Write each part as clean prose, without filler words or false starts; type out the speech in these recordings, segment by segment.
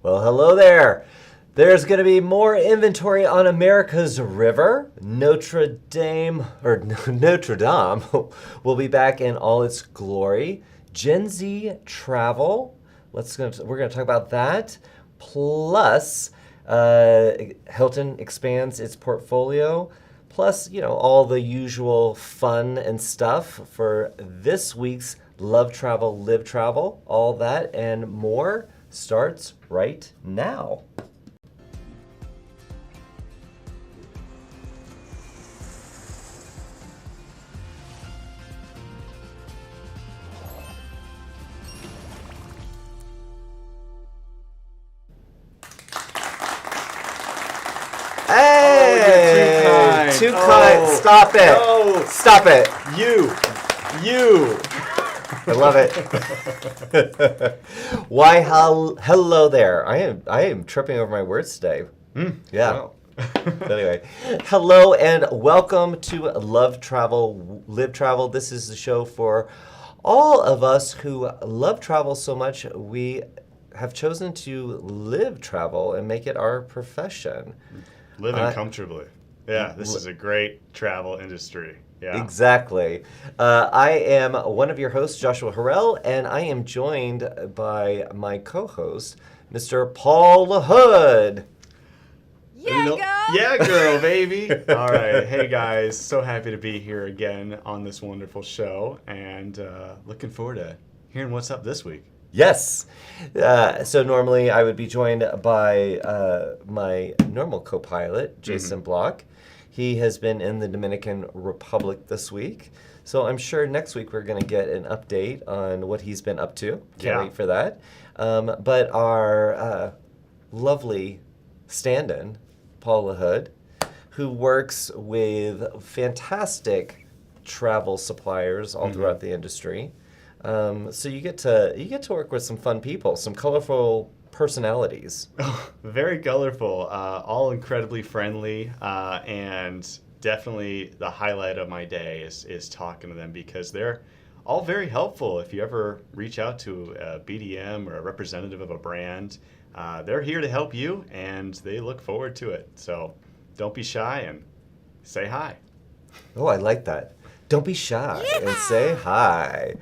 Well, hello there. There's going to be more inventory on America's river. Notre Dame will be back in all its glory. Gen Z travel. We're going to talk about that. Plus, Hilton expands its portfolio. Plus, all the usual fun and stuff for this week's Love Travel, Live Travel. All that and more starts right now. Hey! Too kind. Stop it. No. Stop it. You. I love it. Why, hello there. I am tripping over my words today. Yeah. Wow. Anyway, hello and welcome to Love Travel, Live Travel. This is the show for all of us who love travel so much we have chosen to live travel and make it our profession. Living comfortably. Yeah, this is a great travel industry. Yeah. Exactly. I am one of your hosts, Joshua Harrell, and I am joined by my co-host, Mr. Paul Hood. Yeah, girl, baby. All right. Hey, guys. So happy to be here again on this wonderful show, and looking forward to hearing what's up this week. Yes. So normally I would be joined by my normal co-pilot, Jason Block. He has been in the Dominican Republic this week. So I'm sure next week we're going to get an update on what he's been up to. Can't wait for that. But our lovely stand-in, Paula Hood, who works with fantastic travel suppliers all throughout the industry. So you get to work with some fun people, some colorful personalities. Oh, very colorful, all incredibly friendly, and definitely the highlight of my day is talking to them because they're all very helpful. If you ever reach out to a BDM or a representative of a brand, they're here to help you, and they look forward to it. So don't be shy and say hi. Oh, I like that. Don't be shy and say hi.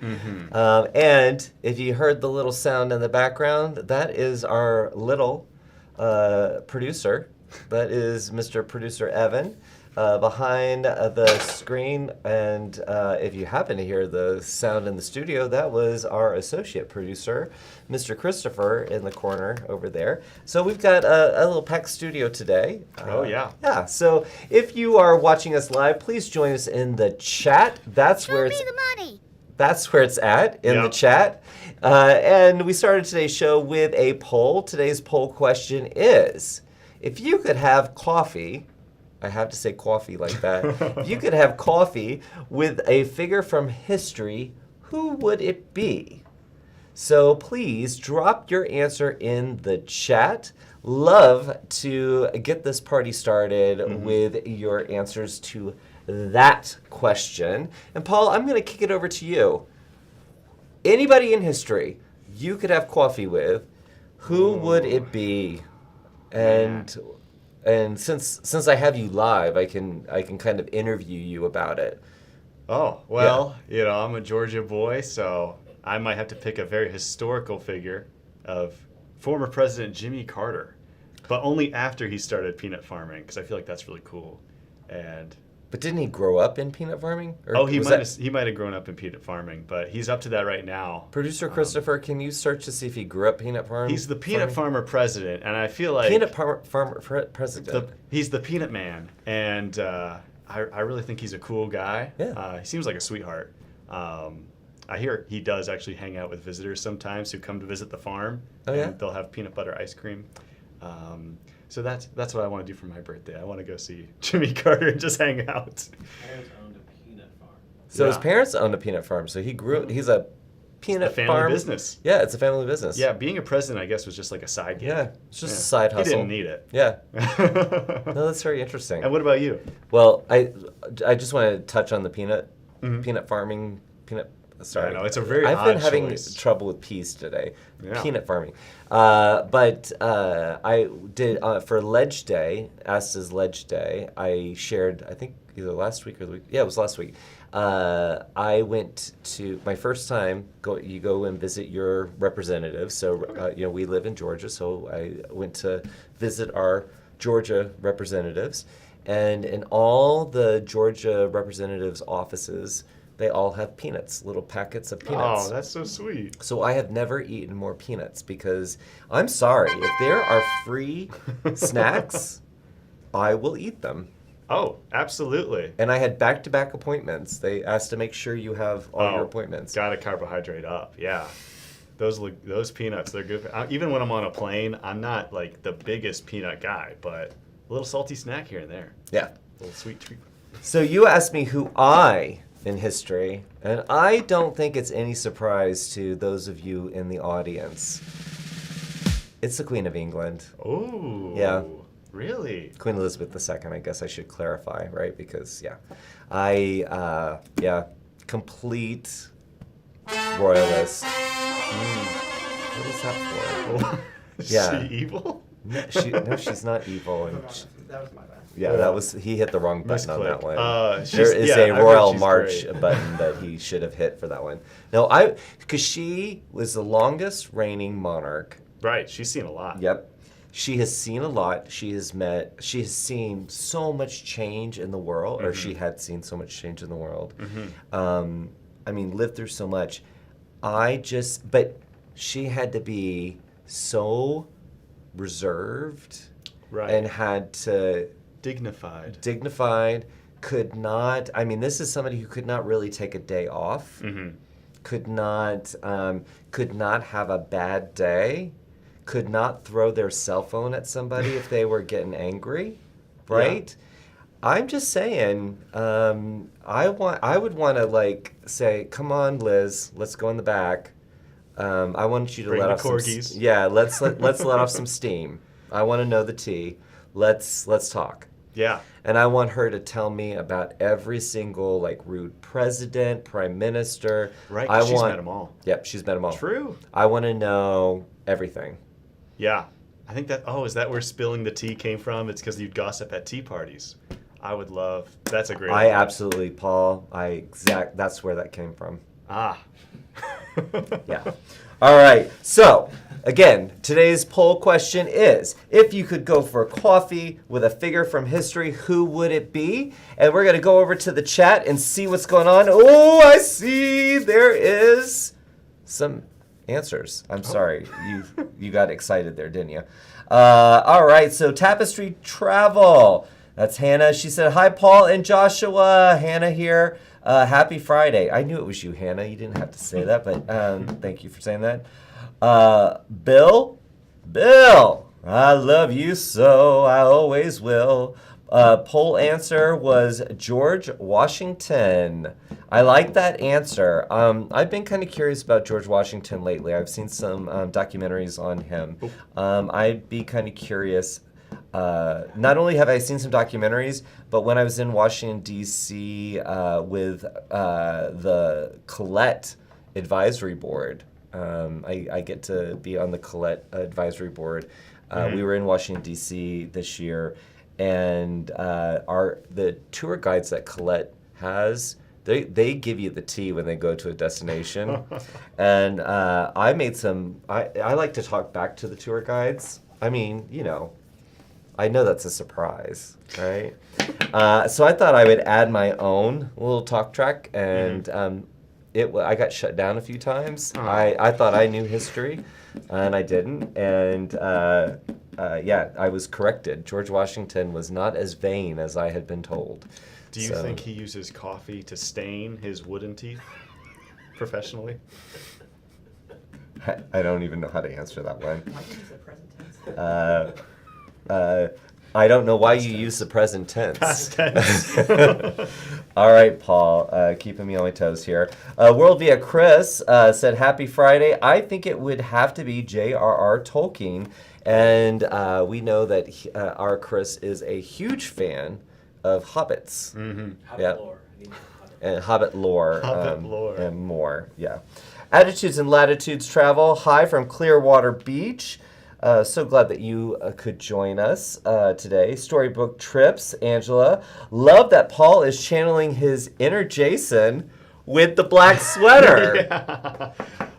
And if you heard the little sound in the background, that is our little producer. That is Mr. Producer Evan behind the screen. And if you happen to hear the sound in the studio, that was our associate producer, Mr. Christopher, in the corner over there. So we've got a little packed studio today. Yeah, so if you are watching us live, please join us in the chat. That's where it's at, in the chat. And we started today's show with a poll. Today's poll question is, if you could have coffee, I have to say coffee like that, if you could have coffee with a figure from history, who would it be? So please drop your answer in the chat. Love to get this party started with your answers to that question. And Paul, I'm going to kick it over to you. Anybody in history you could have coffee with, who would it be? And since I have you live, I can kind of interview you about it. Oh, well, I'm a Georgia boy, so I might have to pick a very historical figure of former President Jimmy Carter, but only after he started peanut farming, because I feel like that's really cool. But didn't he grow up in peanut farming? Or he might have grown up in peanut farming, but he's up to that right now. Producer Christopher, can you search to see if he grew up peanut farming? He's the peanut farmer president, and I feel like peanut farmer president. He's the peanut man, and I really think he's a cool guy. Yeah. He seems like a sweetheart. I hear he does actually hang out with visitors sometimes who come to visit the farm. Oh, yeah? And they'll have peanut butter ice cream. So that's what I want to do for my birthday. I want to go see Jimmy Carter and just hang out. Parents owned a peanut farm. So his parents owned a peanut farm. So he's a peanut family farm business. Yeah, it's a family business. Yeah, being a president, I guess, was just like a side gig. Yeah, it's just a side hustle. He didn't need it. Yeah. No, that's very interesting. And what about you? Well, I just want to touch on the peanut farming, peanut Sorry. I know, it's a very I've been odd having choice. trouble with peas today. Yeah. Peanut farming. But I did, for Ledge Day, Asta's Ledge Day, I shared, I think either last week or the week, yeah, it was last week. I went to, my first time, you go and visit your representatives. So, we live in Georgia, so I went to visit our Georgia representatives. And in all the Georgia representatives' offices, they all have peanuts, little packets of peanuts. Oh, that's so sweet. So I have never eaten more peanuts because I'm sorry, if there are free snacks, I will eat them. Oh, absolutely. And I had back-to-back appointments. They asked to make sure you have all your appointments. Gotta carbohydrate up, yeah. Those peanuts, they're good. Even when I'm on a plane, I'm not like the biggest peanut guy, but a little salty snack here and there. Yeah. A little sweet treat. So you asked me who in history, and I don't think it's any surprise to those of you in the audience. It's the Queen of England. Oh. Yeah. Really? Queen Elizabeth II, I guess I should clarify, right? Because, complete royalist. What is that for? Is Yeah. she evil? No, she's not evil. And That was my bad. yeah, he hit the wrong button on that one. She's- There is yeah, a I heard Royal she's March great. button that he should have hit for that one. No, because she was the longest reigning monarch. Right, she's seen a lot. Yep. She has seen a lot. She has seen so much change in the world, or she had seen so much change in the world. Lived through so much. But she had to be so reserved, Right. and had to Dignified. could not, this is somebody who could not really take a day off, could not have a bad day, could not throw their cell phone at somebody if they were getting angry, right? I'm just saying, I would want to say, come on, Liz, let's go in the back. I want you to Bring let the off corgis. some. Yeah, let's let off some steam. I want to know the tea. Let's talk. Yeah. And I want her to tell me about every single rude president, prime minister. Right, 'cause she's met them all. Yep, she's met them all. True. I want to know everything. Yeah. I think is that where spilling the tea came from? It's because you'd gossip at tea parties. That's a great idea. Absolutely, Paul. That's where that came from. Ah. Yeah. All right. So, again, today's poll question is, if you could go for coffee with a figure from history, who would it be? And we're going to go over to the chat and see what's going on. Oh, I see there is some answers. I'm sorry. You got excited there, didn't you? All right. So, Tapestry Travel. That's Hannah. She said, hi, Paul and Joshua. Hannah here. Happy Friday. I knew it was you, Hannah. You didn't have to say that, but thank you for saying that. Bill, I love you so. I always will. Poll answer was George Washington. I like that answer. I've been kind of curious about George Washington lately. I've seen some documentaries on him. I'd be kind of curious. Not only have I seen some documentaries, but when I was in Washington, D.C. With the Collette Advisory Board, I get to be on the Collette Advisory Board. We were in Washington, D.C. this year, and the tour guides that Collette has, they give you the tea when they go to a destination. And I like to talk back to the tour guides. I know that's a surprise, right? So I thought I would add my own little talk track, and I got shut down a few times. I thought I knew history, and I didn't. And I was corrected. George Washington was not as vain as I had been told. Do you think he uses coffee to stain his wooden teeth professionally? I don't even know how to answer that one. Why do you use the present tense? I don't know why you use the present tense. Past tense. All right, Paul, keeping me on my toes here. World via Chris said, happy Friday. I think it would have to be J.R.R. Tolkien. And we know that our Chris is a huge fan of hobbits. Hobbit Yeah. lore. and Hobbit lore. Lore. And more, yeah. Attitudes and Latitudes Travel. Hi from Clearwater Beach. So glad that you could join us today. Storybook Trips, Angela. Love that Paul is channeling his inner Jason with the black sweater. Yeah.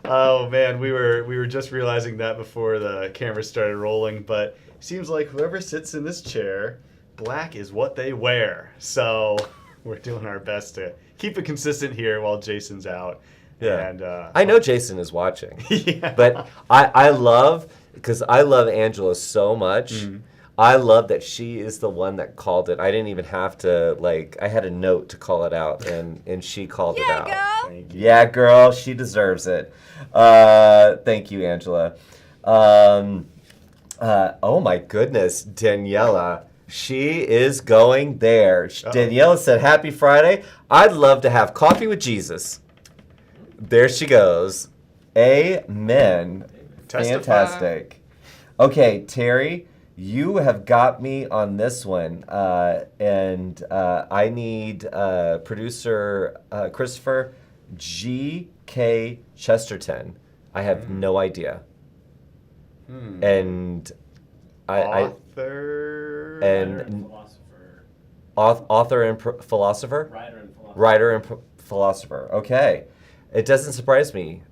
Oh man, we were just realizing that before the camera started rolling, but it seems like whoever sits in this chair, black is what they wear. So we're doing our best to keep it consistent here while Jason's out. Yeah. And I know Jason is watching. Yeah. But I love, because I love Angela so much. Mm-hmm. I love that she is the one that called it. I didn't even have to, I had a note to call it out, and she called it out. Thank you. Yeah, girl, she deserves it. Thank you, Angela. Oh my goodness, Daniela. She is going there. Uh-oh. Daniela said, "Happy Friday. I'd love to have coffee with Jesus." There she goes. Amen. Testify. Fantastic. Okay, Terry, you have got me on this one. And I need producer Christopher G.K. Chesterton. I have no idea. And Author. and Philosopher. author and philosopher? Writer and philosopher. Writer and philosopher. Okay. It doesn't surprise me.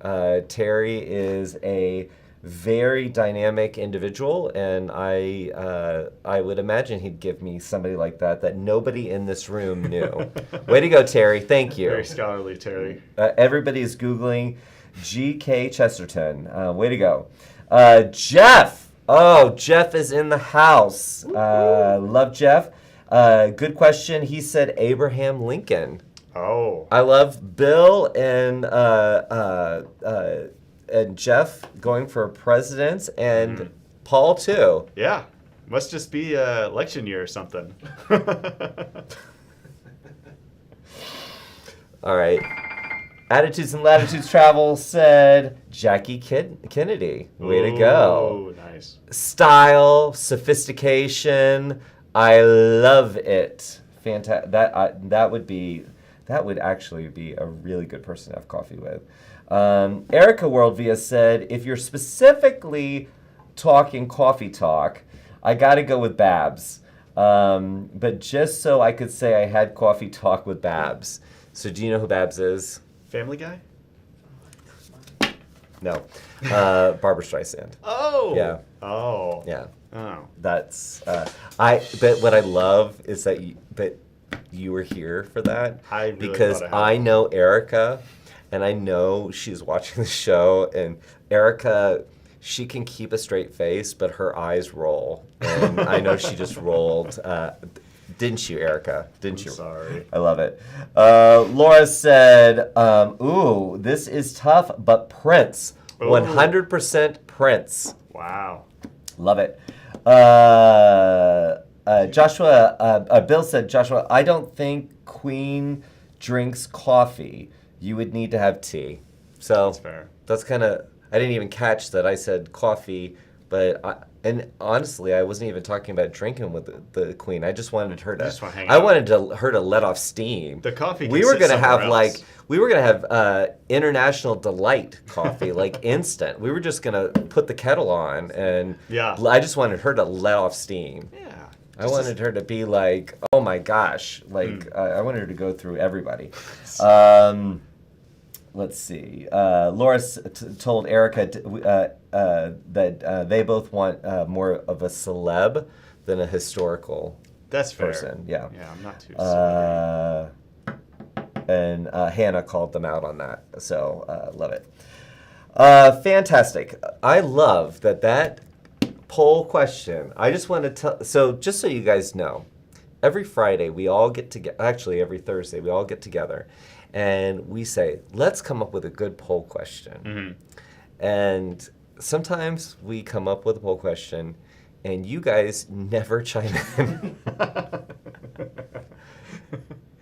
Terry is a very dynamic individual, and I would imagine he'd give me somebody like that nobody in this room knew. Way to go, Terry. Thank you. Very scholarly, Terry. Everybody's Googling G.K. Chesterton. Way to go. Jeff. Oh, Jeff is in the house. Love Jeff. Good question. He said Abraham Lincoln. Oh. I love Bill and Jeff going for presidents, and Paul too. Yeah. Must just be election year or something. All right. Attitudes and Latitudes Travel said Jackie Kennedy. Way to go. Oh, nice. Style, sophistication. I love it. Fantastic. That would actually be a really good person to have coffee with. Erica Worldvia said, if you're specifically talking coffee talk, I got to go with Babs. But just so I could say I had coffee talk with Babs. So do you know who Babs is? Family Guy? No. Barbara Streisand. Oh. Yeah. Oh. Yeah. Oh. That's but what I love is that you were here for that. I really because thought I had I one. know Erica, and I know she's watching the show, and Erica, she can keep a straight face, but her eyes roll, and I know she just rolled. Didn't you, Erica? Didn't you? Sorry. I love it. Laura said, ooh, this is tough, but Prince. Ooh. 100% Prince. Wow. Love it. Joshua, Bill said, Joshua, I don't think Queen drinks coffee. You would need to have tea. So That's fair. that's kind of, I didn't even catch that I said coffee, but and honestly, I wasn't even talking about drinking with the Queen. I just wanted her to, just wanna hang I out. wanted her to let off steam. The coffee We can were sit gonna have somewhere else. we were gonna have International Delight coffee, like instant. We were just gonna put the kettle on, and Yeah. I just wanted her to let off steam. Yeah. I wanted her to be like, oh my gosh, like I wanted her to go through everybody. Let's see. Laura told Erica that they both want more of a celeb than a historical That's fair. person. Yeah. Yeah, I'm not too sorry. And Hannah called them out on that. So love it. Fantastic. I love that poll question. I just want to tell, so just so you guys know, every Friday we all get together, actually every Thursday we all get together, and we say, let's come up with a good poll question. Mm-hmm. And sometimes we come up with a poll question and you guys never chime in.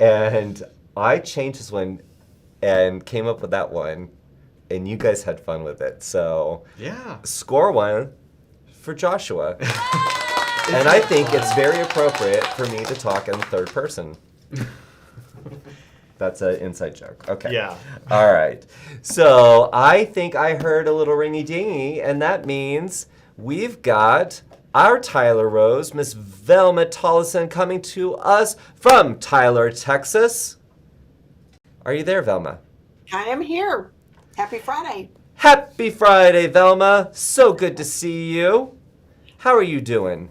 And I changed this one and came up with that one, and you guys had fun with it. So Yeah. score one for Joshua. And I think it's very appropriate for me to talk in the third person. That's an inside joke. Okay. Yeah. All right. So I think I heard a little ringy dingy, and that means we've got our Tyler Rose, Miss Velma Tollison, coming to us from Tyler, Texas. Are you there, Velma? I am here. Happy Friday. Happy Friday, Velma. So good to see you. How are you doing?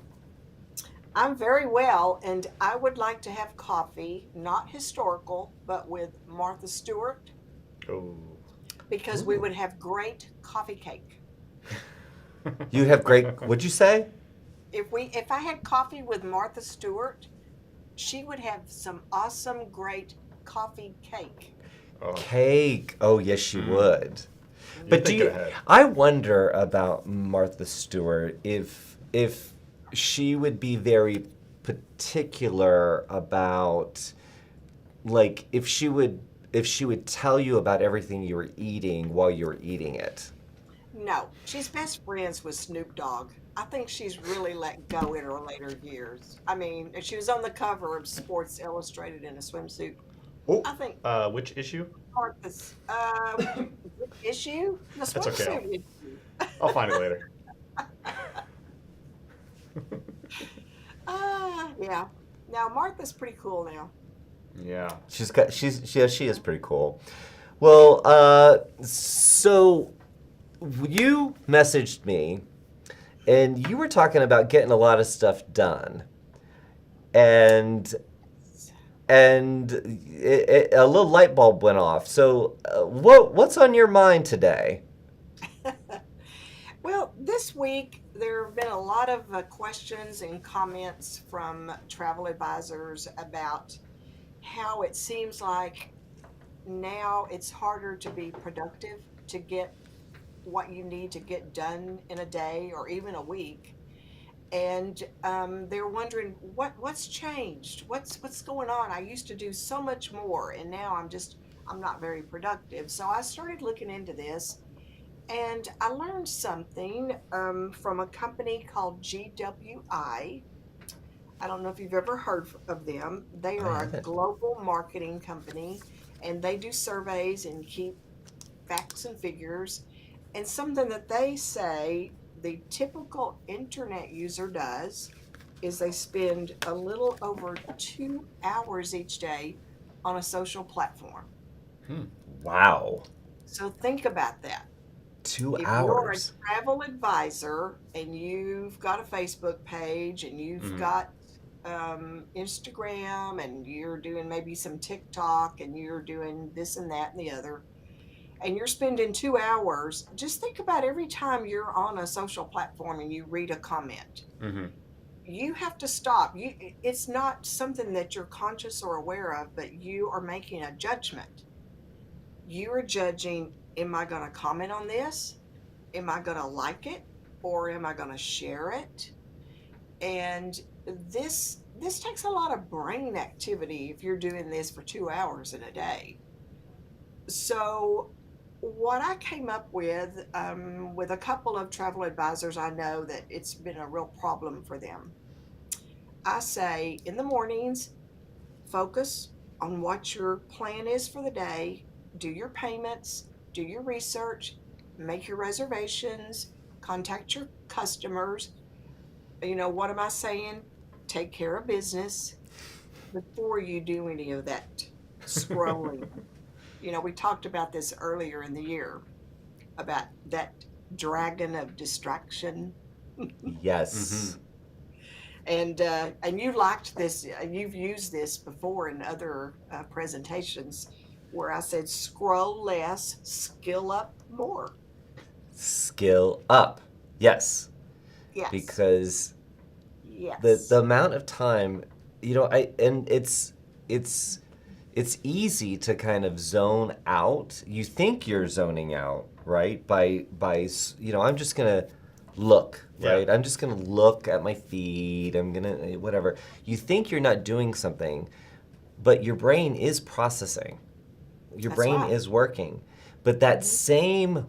I'm very well, and I would like to have coffee, not historical, but with Martha Stewart, Oh. because we would have great coffee cake. You have great, what'd you say? If I had coffee with Martha Stewart, she would have some awesome, great coffee cake. Oh. Cake. Oh, yes, she would. You're But thinking ahead. I wonder about Martha Stewart if she would be very particular about, like, if she would tell you about everything you were eating while you were eating it. No, she's best friends with Snoop Dogg. I think she's really let go in her later years. I mean, she was on the cover of Sports Illustrated in a swimsuit. Oh. I think Which issue? Martha's issue? The That's swimsuit okay. issue. I'll find it later. Yeah. Now Martha's pretty cool now. Yeah. She is pretty cool. Well, so you messaged me, and you were talking about getting a lot of stuff done, and a little light bulb went off. So, what's on your mind today? Well, this week there have been a lot of questions and comments from travel advisors about how it seems like now it's harder to be productive, to get what you need to get done in a day or even a week. And they're wondering what's changed, what's going on. I used to do so much more, and now I'm not very productive. So I started looking into this, and I learned something from a company called GWI. I don't know if you've ever heard of them. They I are a haven't. global marketing company, and they do surveys and keep facts and figures. And something that they say the typical internet user does is they spend a little over 2 hours each day on a social platform. Wow, So think about that. 2 If you're a hours. travel advisor and you've got a Facebook page and you've got Instagram and you're doing maybe some TikTok and you're doing this and that and the other, and you're spending 2 hours, just think about every time you're on a social platform and you read a comment. Mm-hmm. You have to stop. It's not something that you're conscious or aware of, but you are making a judgment. You are judging, am I going to comment on this? Am I going to like it? Or am I going to share it? And this takes a lot of brain activity if you're doing this for 2 hours in a day. So what I came up with a couple of travel advisors, I know that it's been a real problem for them. I say in the mornings, focus on what your plan is for the day, do your payments, do your research, make your reservations, contact your customers. You know, what am I saying? Take care of business before you do any of that scrolling. You know, we talked about this earlier in the year about that dragon of distraction. Yes. And you liked this. You've used this before in other presentations where I said scroll less, skill up more. Skill up. Yes. Yes. Because yes. the amount of time, it's easy to kind of zone out. You think you're zoning out, right? By I'm just gonna look, right? Yeah. I'm just gonna look at my feed. I'm gonna whatever. You think you're not doing something, but your brain is processing. Your That's brain right. is working. But that same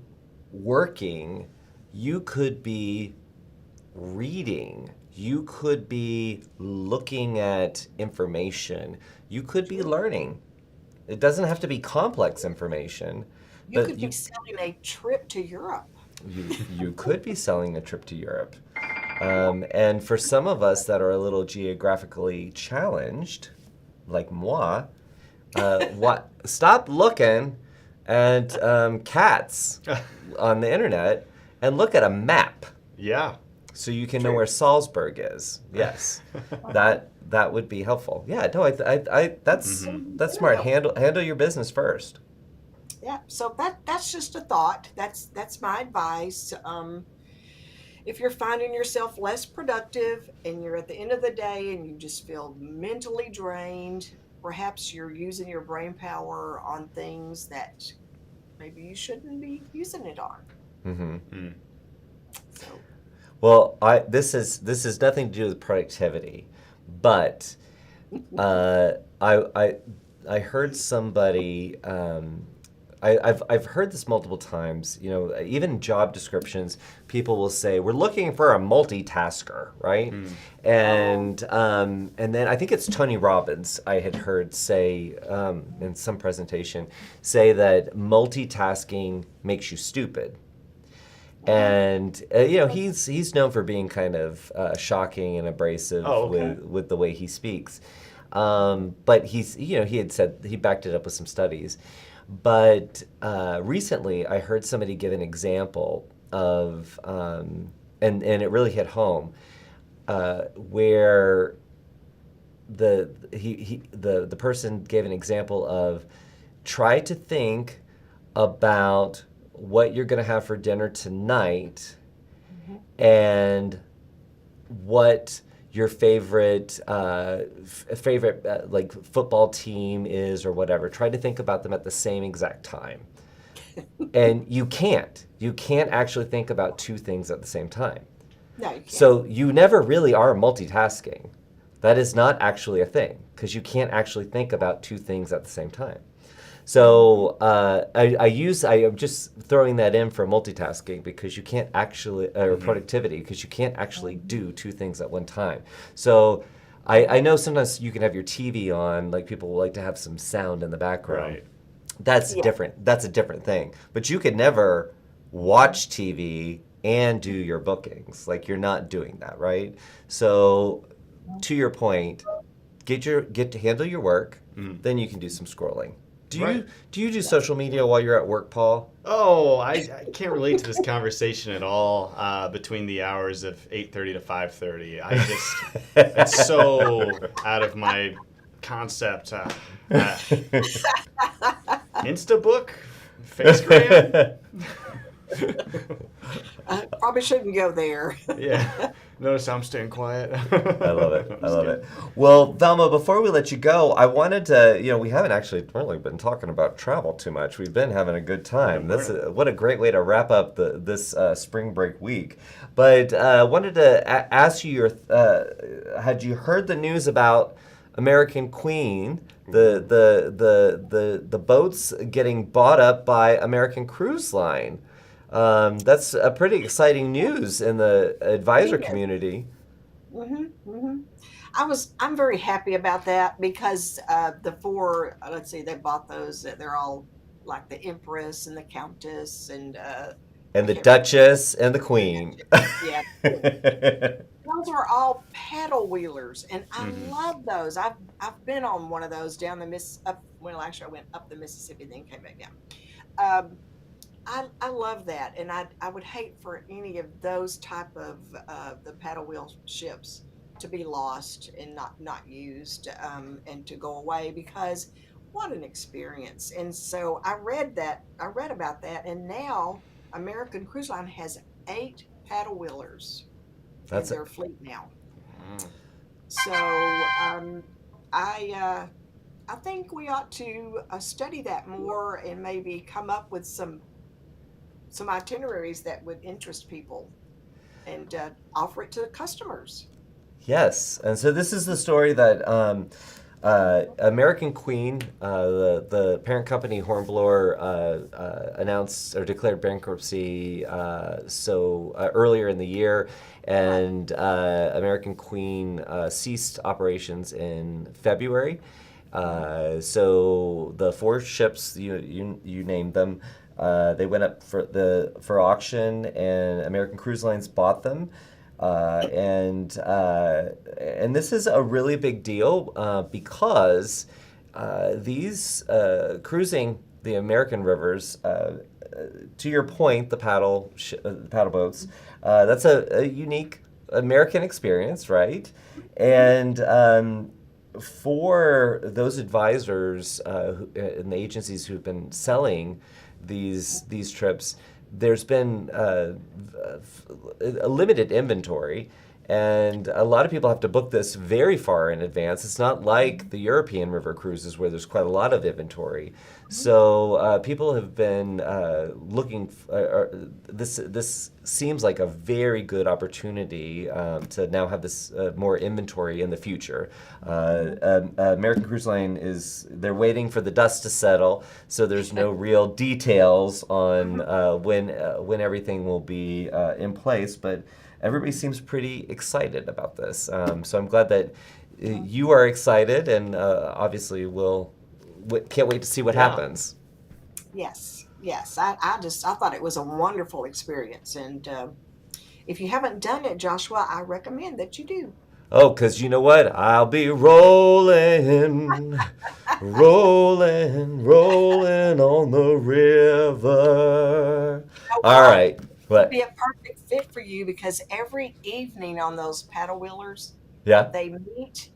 working, you could be reading, you could be looking at information, you could be learning. It doesn't have to be complex information, You but could be selling a trip to Europe. you could be selling a trip to Europe. And for some of us that are a little geographically challenged, like moi, stop looking at cats on the internet and look at a map Yeah. so you can know where Salzburg is. Yes, that would be helpful. Yeah, no, that's smart. Handle your business first. Yeah, so that's just a thought. That's my advice. If you're finding yourself less productive and you're at the end of the day and you just feel mentally drained, perhaps you're using your brain power on things that maybe you shouldn't be using it on. Mm-hmm. So Well, this is nothing to do with productivity, but I heard somebody. I've heard this multiple times. You know, even job descriptions, people will say we're looking for a multitasker, right? And then I think it's Tony Robbins I had heard say in some presentation say that multitasking makes you stupid. And you know, he's known for being kind of shocking and abrasive with the way he speaks. But he had said he backed it up with some studies. But recently, I heard somebody give an example of, and it really hit home, where the person gave an example of try to think about what you're going to have for dinner tonight, and what your favorite like football team is or whatever. Try to think about them at the same exact time. And you can't actually think about two things at the same time. no, you can't. So you never really are multitasking. That is not actually a thing, because you can't actually think about two things at the same time. So I'm just throwing that in for multitasking, because you can't actually, or productivity, because you can't actually do two things at one time. So I know sometimes you can have your TV on, like people like to have some sound in the background. Right. That's different. That's a different thing. But you could never watch TV and do your bookings. Like, you're not doing that, right? So to your point, get to handle your work, then you can do some scrolling. Do you do social media while you're at work, Paul? Oh, I can't relate to this conversation at all between the hours of 8:30 to 5:30. It's so out of my concept. Instabook? Facegram? Probably shouldn't go there. Yeah. Notice I'm staying quiet. I love it. I love it. Well, Velma, before we let you go, I wanted to, we haven't actually really been talking about travel too much. We've been having a good time. What a great way to wrap up this spring break week. But I wanted to ask you had you heard the news about American Queen, the boats getting bought up by American Cruise Line? That's a pretty exciting news in the advisor community. I'm very happy about that, because the four, let's see, they bought those. They're all like the Empress and the Countess and the Duchess and the Queen. Yeah. Those are all paddle wheelers, and I love those. I've been on one of those down the actually I went up the Mississippi, then came back down. I love that, and I would hate for any of those type of the paddle wheel ships to be lost and not used, and to go away, because what an experience. And so I read about that, and now American Cruise Line has 8 paddle wheelers in their fleet now. So I think we ought to study that more and maybe come up with some itineraries that would interest people, and offer it to customers. Yes, and so this is the story that American Queen, the parent company Hornblower, announced or declared bankruptcy earlier in the year, and American Queen ceased operations in February. So the 4 ships, you named them, they went up for auction, and American Cruise Lines bought them. And this is a really big deal because these cruising the American rivers, to your point, the paddle boats, that's a unique American experience, right? And for those advisors and the agencies who've been selling these trips, there's been a limited inventory, and a lot of people have to book this very far in advance. It's not like the European river cruises where there's quite a lot of inventory. So people have been looking. This seems like a very good opportunity to now have this more inventory in the future. American Cruise Line they're waiting for the dust to settle, so there's no real details on when everything will be in place, but everybody seems pretty excited about this. So I'm glad that you are excited, and obviously can't wait to see what happens. Yes. I thought it was a wonderful experience, and if you haven't done it, Joshua, I recommend that you do. Oh, because you know what? I'll be rolling, rolling, rolling on the river. All right. It'd be a perfect fit for you because every evening on those paddle wheelers, Yeah. they meet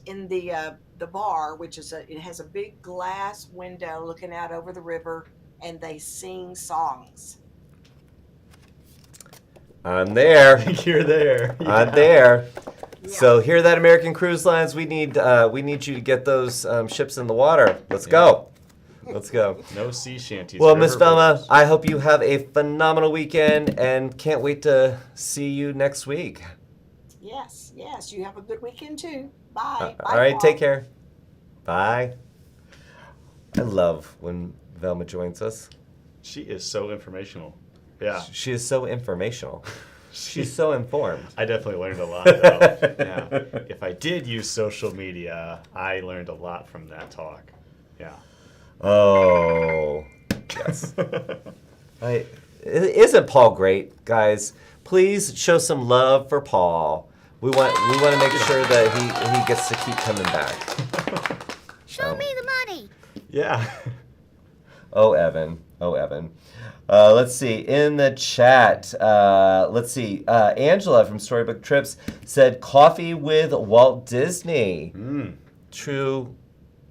in the bar, which it has a big glass window looking out over the river, and they sing songs. I'm there. You're there. I'm there. Yeah. So hear that, American Cruise Lines? We need you to get those ships in the water. Let's go. Let's go. No sea shanties. Well, Miss river Velma, boats. I hope you have a phenomenal weekend and can't wait to see you next week. Yes. You have a good weekend too. Bye. Bye, All right, Paul. take care. Bye. I love when Velma joins us. She is so informational. Yeah. She is so informational. She's so informed. I definitely learned a lot, though. Yeah. If I did use social media, I learned a lot from that talk. Yeah. Oh, yes. Isn't Paul great, guys? Please show some love for Paul. We want to make sure that he gets to keep coming back. Show me the money. Yeah. Oh, Evan. Let's see. In the chat, Angela from Storybook Trips said coffee with Walt Disney. True.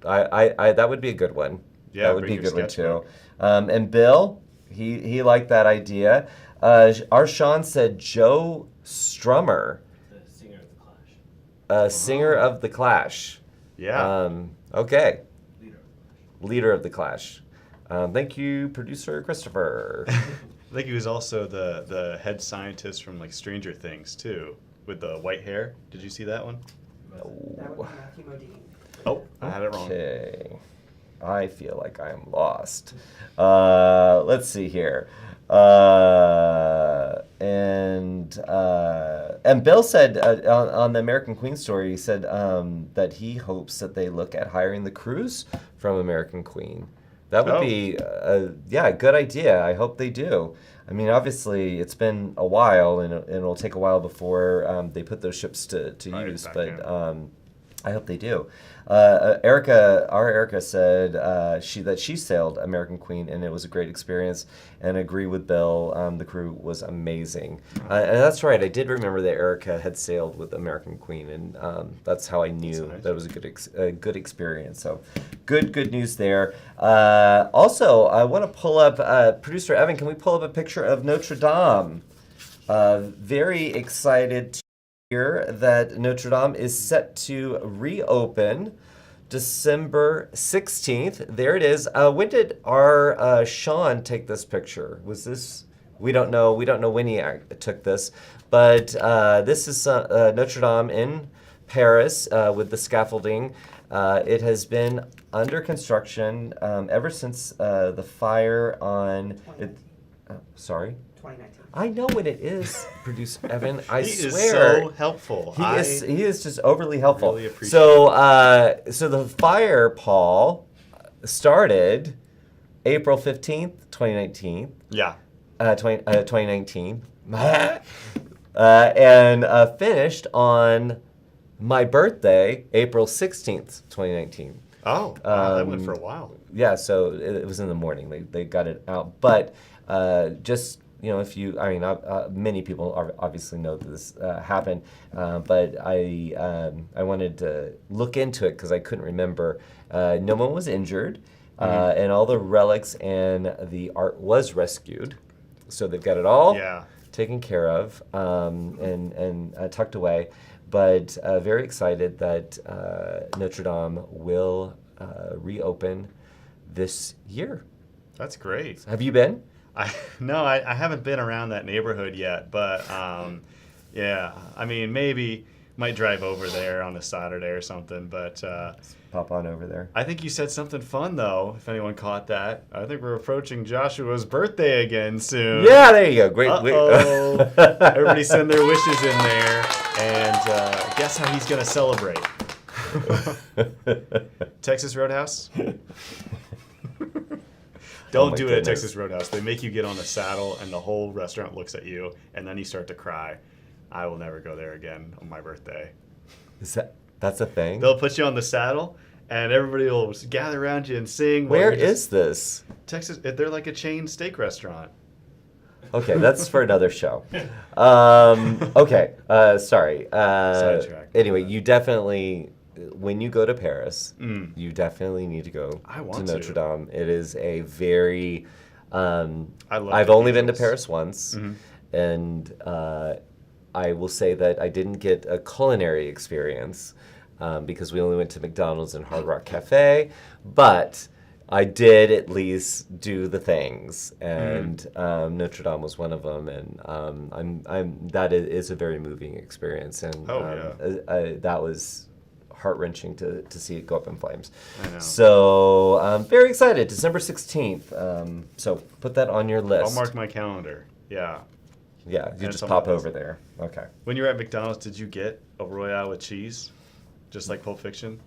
I that would be a good one. Yeah, that would bring be a your good one too. sketchbook. And Bill, he liked that idea. Our Sean said Joe Strummer, The singer of the Clash. singer of the Clash. Yeah. Okay. Leader of the Clash. Leader of the Clash. Thank you, producer Christopher. I think he was also the head scientist from like Stranger Things too, with the white hair. Did you see that one? That would be Matthew Modine. Oh, I had it wrong. Okay. I feel like I am lost. Let's see here. And Bill said on the American Queen story, he said that he hopes that they look at hiring the crews from American Queen. That would be a good idea. I hope they do. I mean, obviously, it's been a while, and it'll take a while before they put those ships to use. back But in. I hope they do. Erica said that she sailed American Queen and it was a great experience, and I agree with Bill. The crew was amazing, and that's right. I did remember that Erica had sailed with American Queen, and that's how I knew nice. that was a good experience. So, good news there. Also, I want to pull up producer Evan. Can we pull up a picture of Notre Dame? Very excited to hear that Notre Dame is set to reopen December 16th. There it is. When did our Sean take this picture? Was this? We don't know. We don't know when he took this, but this is Notre Dame in Paris with the scaffolding. It has been under construction ever since the fire on. 2019. Sorry. 2019. I know what it is, producer Evan. I He swear. is so helpful. He is just overly helpful. really appreciate so the fire, Paul, started April 15th, 2019. Yeah. 2019. And finished on my birthday, April 16th, 2019. Oh, wow, that went for a while. Yeah, so it was in the morning. They got it out. But just, if you, many people obviously know that this happened, but I wanted to look into it because I couldn't remember. No one was injured, and all the relics and the art was rescued. So they've got it all taken care of and tucked away. But very excited that Notre Dame will reopen this year. That's great. Have you been? No, I haven't been around that neighborhood yet, but yeah, I mean, maybe might drive over there on a Saturday or something, but Pop on over there. I think you said something fun, though, if anyone caught that. I think we're approaching Joshua's birthday again soon. Yeah, there you go. Great. Uh-oh. Everybody send their wishes in there, and guess how he's going to celebrate. Texas Roadhouse? Don't do it at Texas Roadhouse. They make you get on the saddle, and the whole restaurant looks at you, and then you start to cry. I will never go there again on my birthday. That's a thing? They'll put you on the saddle, and everybody will gather around you and sing. Where is this? Texas. They're like a chain steak restaurant. Okay, that's for another show. Okay, sorry. Sidetrack. Anyway, you definitely, when you go to Paris, you definitely need to go to Notre Dame. It is a very, I've only been to Paris once, and I will say that I didn't get a culinary experience because we only went to McDonald's and Hard Rock Cafe, but I did at least do the things, and Notre Dame was one of them, and that is a very moving experience, and that was heart-wrenching to see it go up in flames. I know. So I'm very excited. December 16th. So put that on your list. I'll mark my calendar. Yeah. Yeah, you just pop over there. Okay. When you were at McDonald's, did you get a Royale with cheese, just like Pulp Fiction?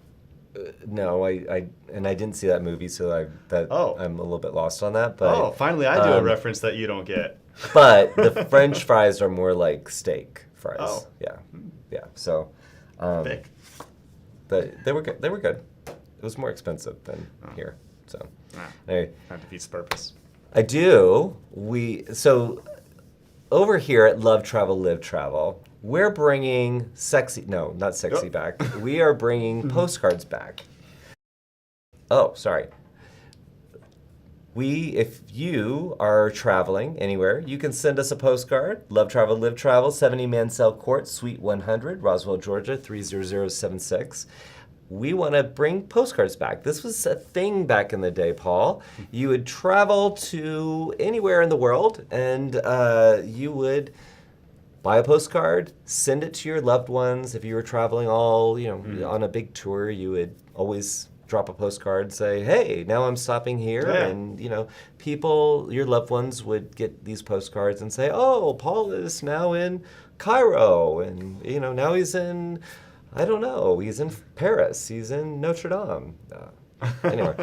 No, I didn't see that movie, so I'm a little bit lost on that. But finally, I do a reference that you don't get. But the French fries are more like steak fries. Oh, yeah. So, thick. They were good. They were good. It was more expensive than here. So, anyway, That defeats the purpose. I do. Over here at Love Travel Live Travel, we're bringing not sexy back. We are bringing postcards back. Oh, sorry. If you are traveling anywhere, you can send us a postcard. Love Travel Live Travel, 70 Mansell Court, Suite 100, Roswell, Georgia, 30076. We want to bring postcards back. This was a thing back in the day, Paul. You would travel to anywhere in the world, and you would buy a postcard, send it to your loved ones. If you were traveling on a big tour, you would always drop a postcard, say, hey, now I'm stopping here. Yeah. And, people, your loved ones would get these postcards and say, oh, Paul is now in Cairo. And, now he's in... I don't know. He's in Paris. He's in Notre Dame. Anyway,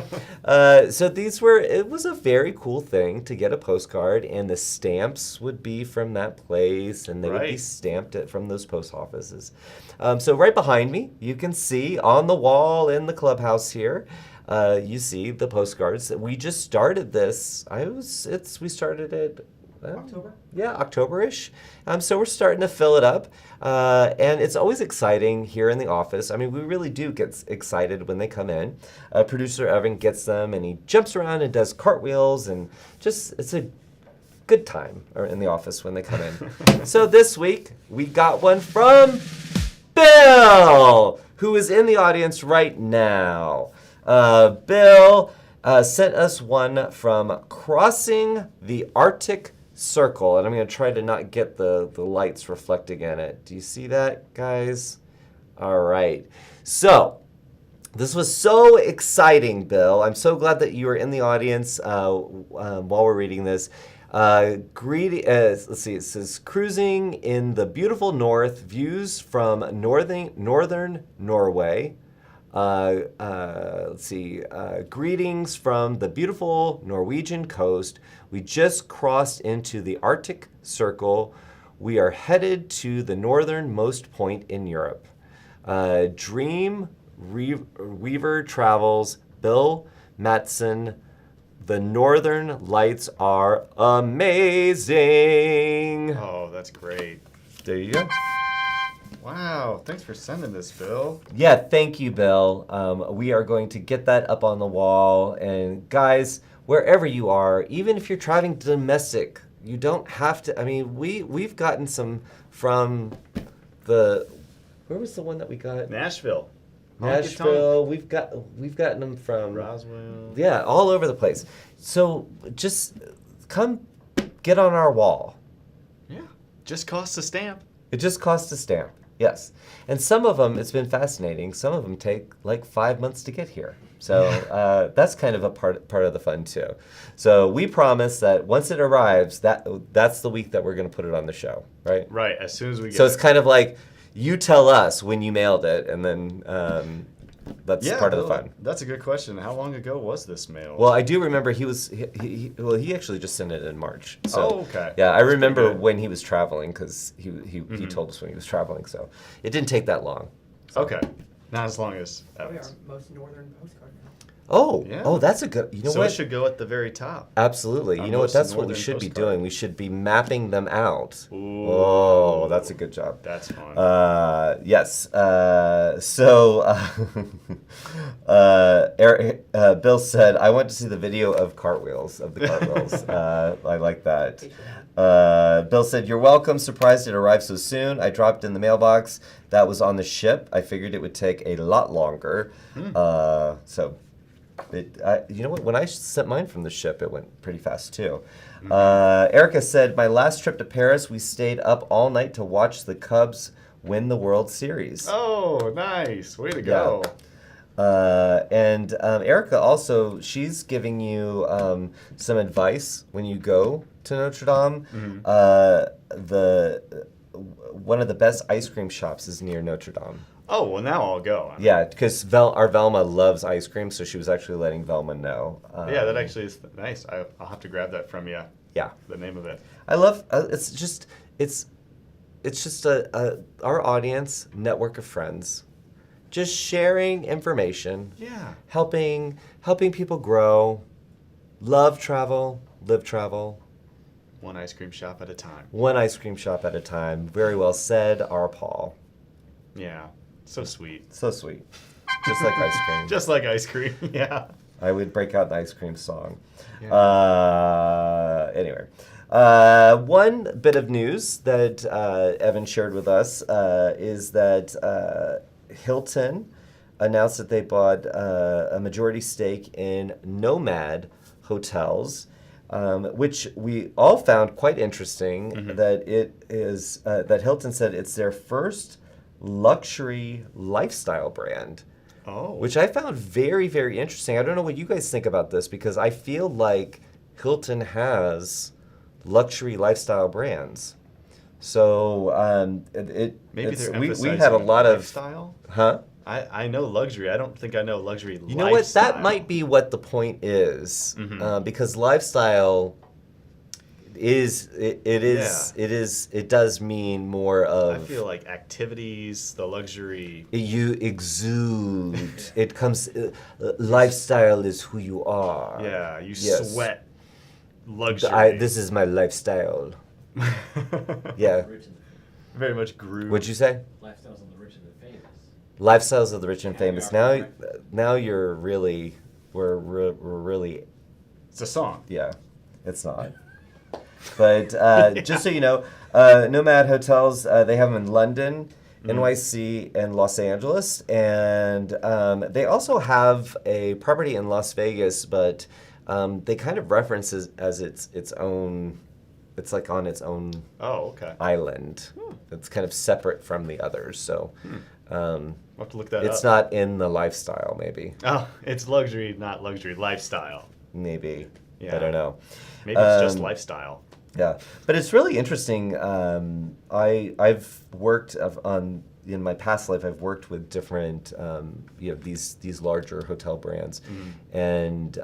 so it was a very cool thing to get a postcard, and the stamps would be from that place, and they would be stamped from those post offices. So right behind me, you can see on the wall in the clubhouse here, you see the postcards. We just started this. We started it October? Yeah, October-ish. So we're starting to fill it up. And it's always exciting here in the office. I mean, we really do get excited when they come in. Producer Evan gets them, and he jumps around and does cartwheels, and it's a good time in the office when they come in. So this week, we got one from Bill, who is in the audience right now. Bill sent us one from Crossing the Arctic Circle, and I'm going to try to not get the lights reflecting in it. Do you see that, guys? All right. So, this was so exciting, Bill. I'm so glad that you were in the audience while we're reading this. Let's see. It says cruising in the beautiful north, views from northern Norway. Let's see. Greetings from the beautiful Norwegian coast. We just crossed into the Arctic Circle. We are headed to the northernmost point in Europe. Dream Weaver Travels, Bill Matson. The Northern Lights are amazing. Oh, that's great. There you go. Wow, thanks for sending this, Bill. Yeah, thank you, Bill. We are going to get that up on the wall. And guys, wherever you are, even if you're traveling domestic, you don't have to. I mean, we've gotten some from the. Where was the one that we got? Nashville. Nashville. We've gotten them from Roswell. Yeah, all over the place. So just come get on our wall. Yeah, just costs a stamp. It just costs a stamp. Yes. And some of them, it's been fascinating. Some of them take like 5 months to get here. So that's kind of a part of the fun too. So we promise that once it arrives, that's the week that we're going to put it on the show, right? Right, as soon as we get So it. it's kind of like you tell us when you mailed it, and then that's part of the fun. That's a good question. How long ago was this mail? Well, I do remember he actually just sent it in March. So, Oh, okay. Yeah, I That's remember pretty good. when he was traveling because he told us when he was traveling. So it didn't take that long. So. Okay. Not as long as Probably our Evan's. most northern postcard now. Oh, Yeah. oh, that's a good. You know So what? it should go at the very top. Absolutely. Our You know what? most That's what we northern should be postcard. doing. We should be mapping them out. Ooh. Oh, that's a good job. That's fun. Yes. Bill said, I went to see the video of cartwheels, of the cartwheels. I like that. Bill said, you're welcome. Surprised it arrived so soon. I dropped in the mailbox. That was on the ship. I figured it would take a lot longer. You know what? When I sent mine from the ship, it went pretty fast too. Erica said, my last trip to Paris, we stayed up all night to watch the Cubs win the World Series. Oh, nice. Way to go. And Erica also, she's giving you some advice when you go to Notre Dame. One of the best ice cream shops is near Notre Dame. Oh, well, now I'll go. Yeah, because our Velma loves ice cream, so she was actually letting Velma know. Yeah, that actually is nice. I'll have to grab that from you. Yeah, The name of it. I love. It's just our audience network of friends, just sharing information, Yeah. helping people grow, love travel, live travel. One ice cream shop at a time. One ice cream shop at a time. Very well said, our Paul. Yeah. So sweet. So sweet. Just like ice cream. Just like ice cream. Yeah. I would break out an ice cream song. Yeah. Anyway. One bit of news that Evan shared with us is that Hilton announced that they bought a majority stake in Nomad Hotels, which we all found quite interesting. That it is that Hilton said it's their first luxury lifestyle brand. Oh. Which I found very, very interesting. I don't know what you guys think about this because I feel like Hilton has luxury lifestyle brands. So Maybe they're we emphasizing had a lot of lifestyle. huh? I know luxury. I don't think I know luxury lifestyle. You know what? That might be what the point is, because lifestyle it does mean more of. I feel like activities, the luxury. You exude. It comes. Lifestyle is who you are. Yeah, you Yes. sweat luxury. This is my lifestyle. Yeah. Rich and Very much groove. What'd you say? lifestyles of the rich and the famous. Lifestyles of the rich and Yeah, famous. we are, Now you're really. We're really. It's a song. Yeah. It's not. But just so you know, Nomad Hotels, they have them in London, NYC, and Los Angeles. And they also have a property in Las Vegas, but they kind of reference it as its own, it's like on its own Oh, okay. island. It's kind of separate from the others. So I'll have to look that it's up. not in the lifestyle, maybe. Oh, it's luxury, not luxury. Lifestyle. Maybe. Yeah. I don't know. Maybe it's just Um, lifestyle. Yeah, but it's really interesting. I've worked on in my past life. I've worked with different these larger hotel brands, and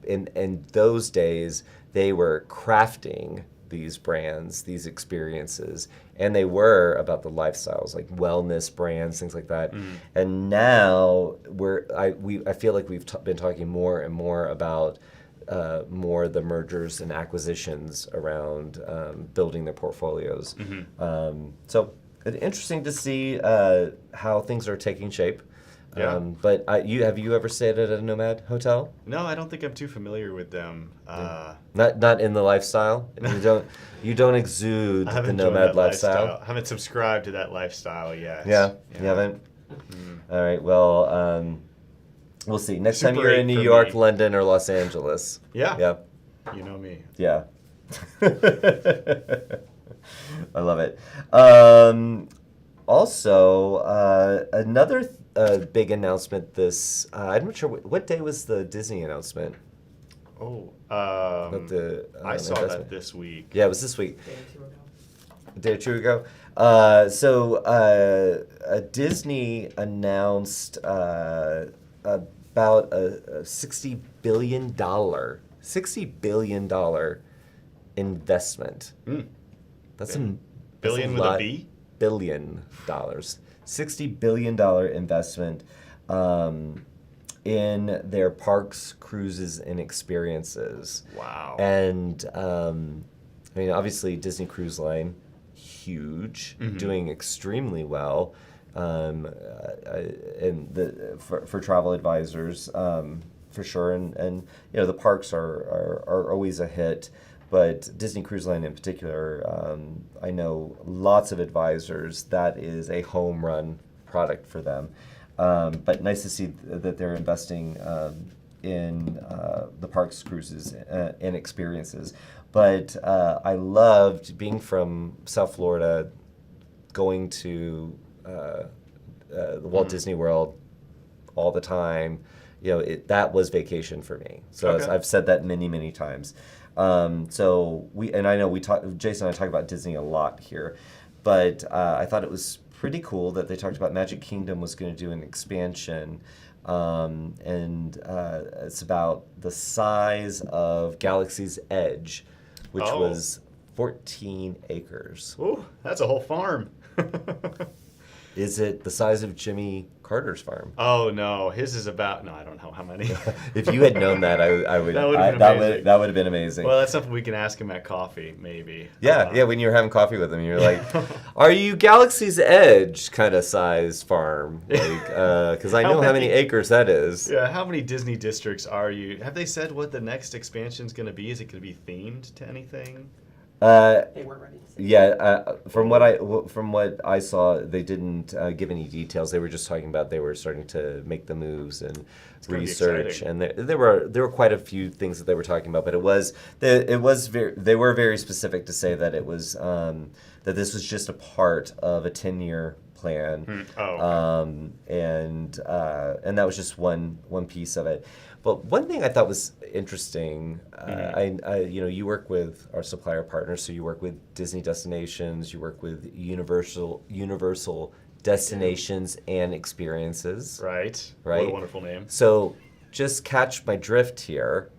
in those days they were crafting these brands, these experiences, and they were about the lifestyles, like wellness brands, things like that. And now I feel like we've been talking more and more about more the mergers and acquisitions around building their portfolios. So interesting to see how things are taking shape. Yeah. But have you ever stayed at a Nomad hotel? No, I don't think I'm too familiar with them. Not in the lifestyle. You don't exude I the haven't joined Nomad that lifestyle. I haven't subscribed to that lifestyle yet. Yeah, you haven't. All right. Well, we'll see. Next Super time you're in 8 New for York, me. London, or Los Angeles. Yeah. Yeah. You know me. Yeah. I love it. Also, another big announcement this, I'm not sure, what day was the Disney announcement? Oh, About the I saw investment? that this week. Yeah, it was this week. Day or two ago. A day or two ago. Disney announced about a $60 billion investment. That's Billion with a B? Billion dollars. $60 billion investment in their parks, cruises, and experiences. Wow. And I mean, obviously, Disney Cruise Line, huge, doing extremely well, and for travel advisors, for sure. And the parks are always a hit, but Disney Cruise Line in particular, I know lots of advisors that is a home run product for them. But nice to see that they're investing in the parks, cruises, and experiences. But I loved being from South Florida, going to the Walt Disney World all the time. That was vacation for me. So Okay. I've said that many, many times. So I know Jason and I talk about Disney a lot here, but I thought it was pretty cool that they talked about Magic Kingdom was going to do an expansion, and it's about the size of Galaxy's Edge, which Oh. was 14 acres. Ooh, that's a whole farm. Is it the size of Jimmy Carter's farm? Oh no, his is about. No, I don't know how many. If you had known that, I would. That would've been that amazing. would have been amazing. Well, that's something we can ask him at coffee, maybe. Yeah, when you were having coffee with him, you're like, "Are you Galaxy's Edge kind of size farm?" Like, because I know how many acres that is. Yeah, how many Disney districts are you? Have they said what the next expansion's going to be? Is it going to be themed to anything? They weren't ready to say. Yeah, from what I saw, they didn't give any details. They were just talking about they were starting to make the moves and gonna be research, exciting. and there were quite a few things that they were talking about. But they were very specific to say that it was that this was just a part of a 10-year plan. And that was just one piece of it. But one thing I thought was interesting, you work with our supplier partners, so you work with Disney Destinations, you work with Universal Destinations and Experiences. Right. What Right. a wonderful name. So just catch my drift here.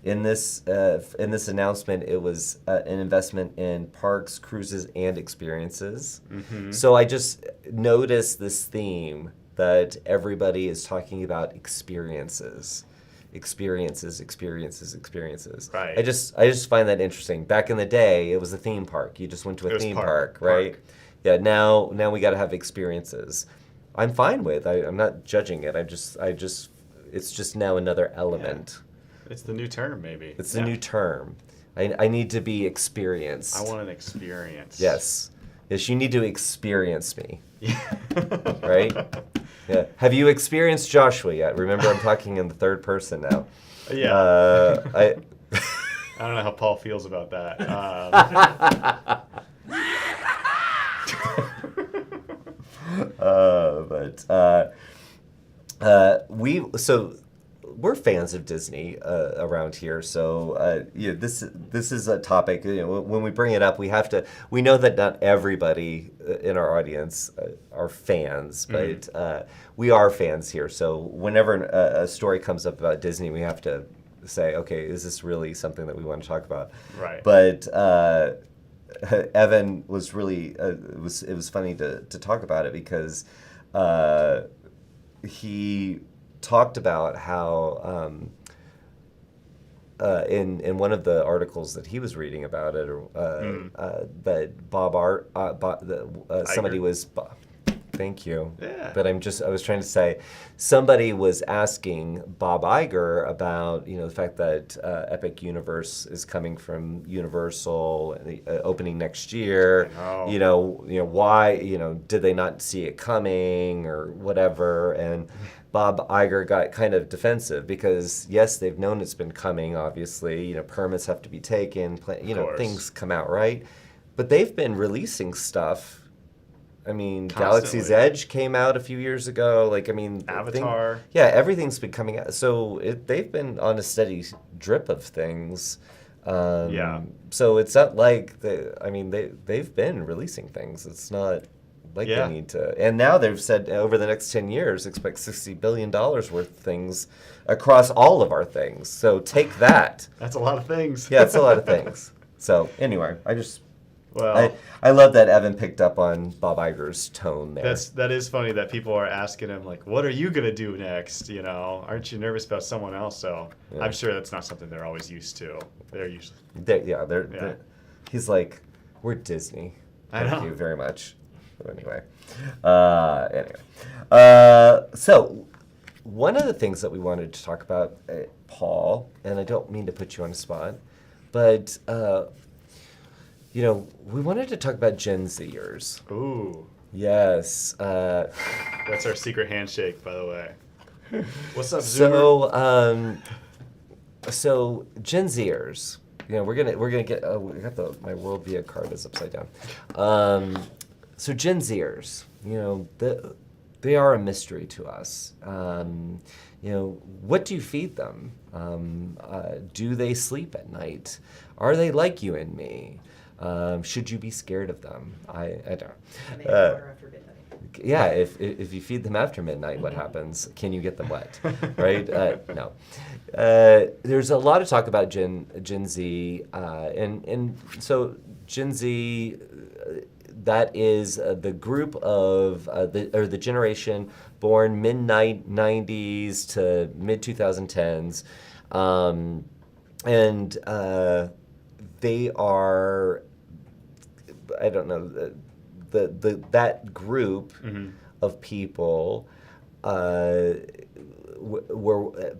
In this announcement, it was an investment in parks, cruises, and experiences. So I just noticed this theme that everybody is talking about experiences. Right. I just find that interesting. Back in the day, it was a theme park. You just went to It a was theme park, right? Yeah. Now we got to have experiences. I'm fine with. I'm not judging it. It's just now another element. It's the new term, maybe. It's the new term. I need to be experienced. I want an experience. Yes. Yes, you need to experience me. Yeah. Right? Yeah. Have you experienced Joshua yet? Remember, I'm talking in the third person now. Yeah. I I don't know how Paul feels about that. we're fans of Disney around here, so this is a topic. When we bring it up, we know that not everybody in our audience are fans, but we are fans here. So whenever a story comes up about Disney, we have to say, okay, is this really something that we want to talk about? Right. But Evan was really it was funny to talk about it because he talked about how in one of the articles that he was reading about it, that somebody Iger. was. Thank you. Yeah. But I was trying to say, somebody was asking Bob Iger about the fact that Epic Universe is coming from Universal and opening next year. I Why did they not see it coming or whatever? And Bob Iger got kind of defensive because yes, they've known it's been coming. Obviously, permits have to be taken. course. Things come out right, but they've been releasing stuff. I mean, Galaxy's Constantly. Edge came out a few years ago. Avatar. Everything's been coming out. So they've been on a steady drip of things. So it's not like they've been releasing things. It's not like Yeah. they need to. And now they've said over the next 10 years, expect $60 billion worth of things across all of our things. So take that. That's a lot of things. Yeah, it's a lot of things. So anyway, Well, I love that Evan picked up on Bob Iger's tone there. that is funny that people are asking him like, "What are you gonna do next?" Aren't you nervous about someone else? So Yeah. I'm sure that's not something they're always used to. They're usually They're he's like, we're Disney. I Thank know. you very much. But anyway. So one of the things that we wanted to talk about, Paul, and I don't mean to put you on the spot, but we wanted to talk about Gen Zers. Ooh, Yes. that's our secret handshake, by the way. What's up, Zoomer? So Gen Zers, we're gonna get. We got my World Via card is upside down. So Gen Zers, they are a mystery to us. What do you feed them? Do they sleep at night? Are they like you and me? Should you be scared of them? I don't. And they have water after midnight. Yeah, if you feed them after midnight, what happens? Can you get them wet? Right? No. There's a lot of talk about Gen Z, and so Gen Z, that is the group of the generation born mid 90s to mid 2010s, and they are, I don't know, that group of people where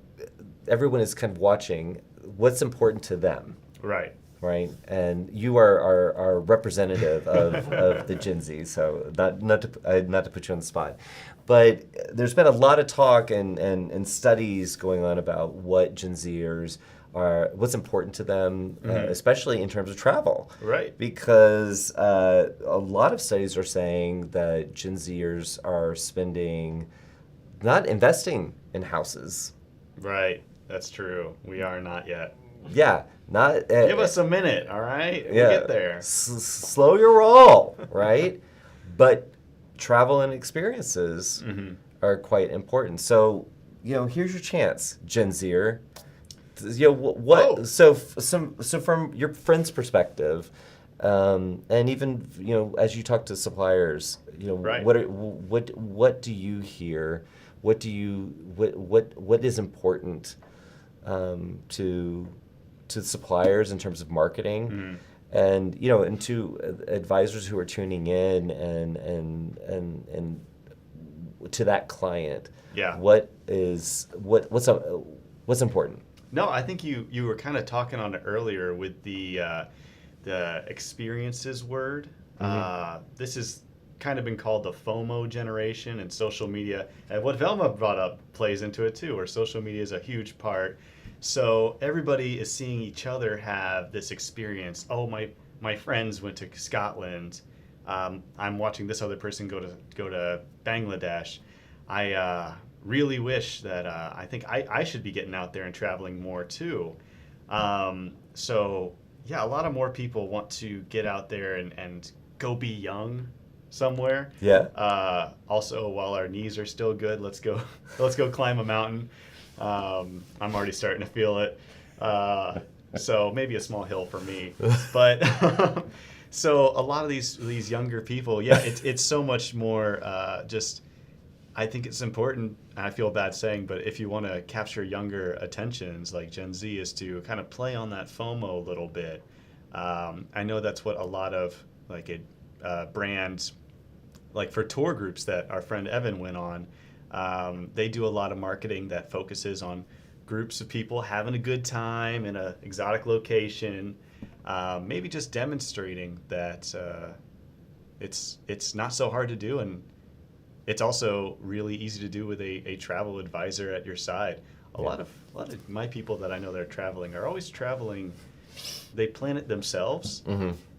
everyone is kind of watching what's important to them, Right. right? And you are representative of the Gen Z, so not to put you on the spot, but there's been a lot of talk and studies going on about what Gen Zers what's important to them, especially in terms of travel. Right. Because a lot of studies are saying that Gen Zers are not investing in houses. Right. That's true. We are not yet. Yeah, not. Give us a minute, all right? Yeah. We'll get there. Slow your roll, right? But travel and experiences are quite important. So, here's your chance, Gen Zer. What? Oh. So from your friend's perspective, and even as you talk to suppliers, Right. what do you hear? What is important to suppliers in terms of marketing, and and to advisors who are tuning in and to that client. Yeah. What's important? No, I think you were kind of talking on it earlier with the experiences word. This has kind of been called the FOMO generation, and social media, and what Velma brought up plays into it too, where social media is a huge part. So everybody is seeing each other have this experience. Oh, my friends went to Scotland. I'm watching this other person go to Bangladesh. really wish that I think I should be getting out there and traveling more too. So yeah, a lot of more people want to get out there and go be young somewhere. Yeah. Also, while our knees are still good, let's go let's go climb a mountain. I'm already starting to feel it. So maybe a small hill for me, but so a lot of these younger people, yeah, it's so much more just. I think it's important, and I feel bad saying, but if you want to capture younger attentions like Gen Z, is to kind of play on that FOMO a little bit. I know that's what a lot of like brands, like for tour groups that our friend Evan went on, they do a lot of marketing that focuses on groups of people having a good time in an exotic location, maybe just demonstrating that it's not so hard to do, and it's also really easy to do with a travel advisor at your side. A lot of my people that I know that are traveling are always traveling. They plan it themselves,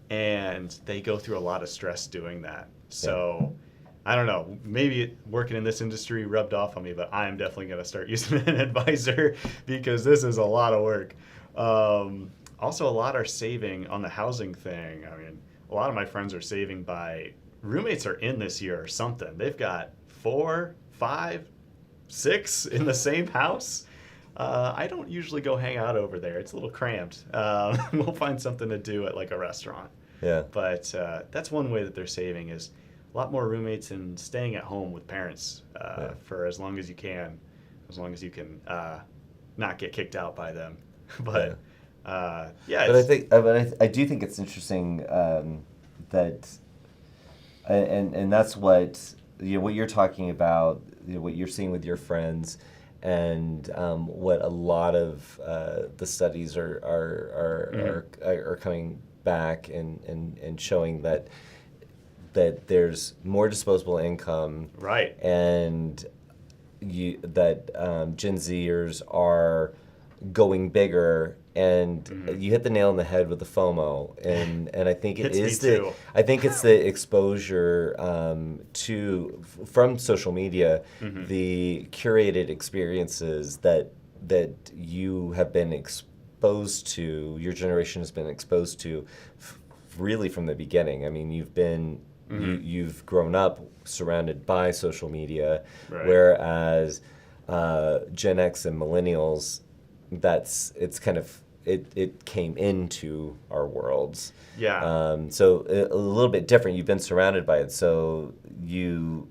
and they go through a lot of stress doing that. So I don't know, maybe working in this industry rubbed off on me, but I am definitely going to start using an advisor because this is a lot of work. Also, a lot are saving on the housing thing. I mean, a lot of my friends are saving by roommates are in this year or something. They've got 4, 5, 6 in the same house. I don't usually go hang out over there. It's a little cramped. We'll find something to do at like a restaurant. Yeah. But that's one way that they're saving is a lot more roommates and staying at home with parents for as long as you can, not get kicked out by them. But yeah. But I do think it's interesting that, and that's what what you're talking about, what you're seeing with your friends, and what a lot of the studies are coming back and showing that there's more disposable income, right, and that Gen Zers are going bigger, and you hit the nail on the head with the FOMO, and I think it's the exposure from social media, the curated experiences that you have been exposed to, your generation has been exposed to, really from the beginning. I mean, you've grown up surrounded by social media, right, whereas Gen X and millennials, it came into our worlds. Yeah. So a little bit different. You've been surrounded by it, so you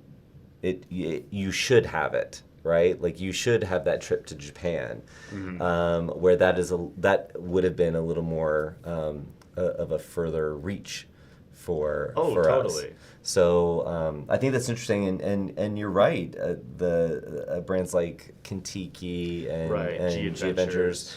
should have it, right? Like you should have that trip to Japan, where that would have been a little more of a further reach for totally. us. So I think that's interesting, and you're right. The brands like Kentucky and G Adventures,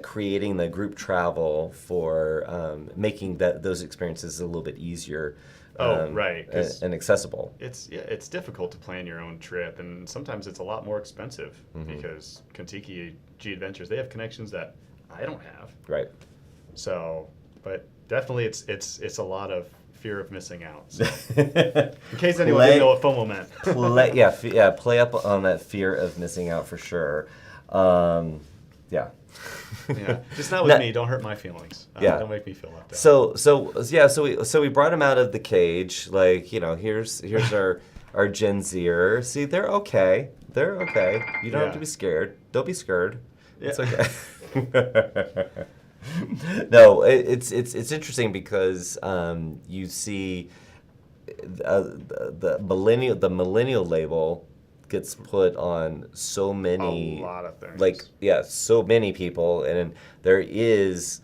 creating the group travel for making those experiences a little bit easier. Right, and accessible. It's difficult to plan your own trip, and sometimes it's a lot more expensive because Kentucky G Adventures, they have connections that I don't have. Right. So, but definitely it's a lot of fear of missing out. So. In case anyone didn't know what FOMO meant. Play up on that fear of missing out for sure. Yeah. Just not with me. Don't hurt my feelings. Don't make me feel left out. So we brought him out of the cage. Like, here's our Gen Zer. See, they're okay. They're okay. You don't have to be scared. Don't be scared. Yeah. It's okay. No, it's interesting because you see the millennial label gets put on so many, a lot of things. So many people, and there is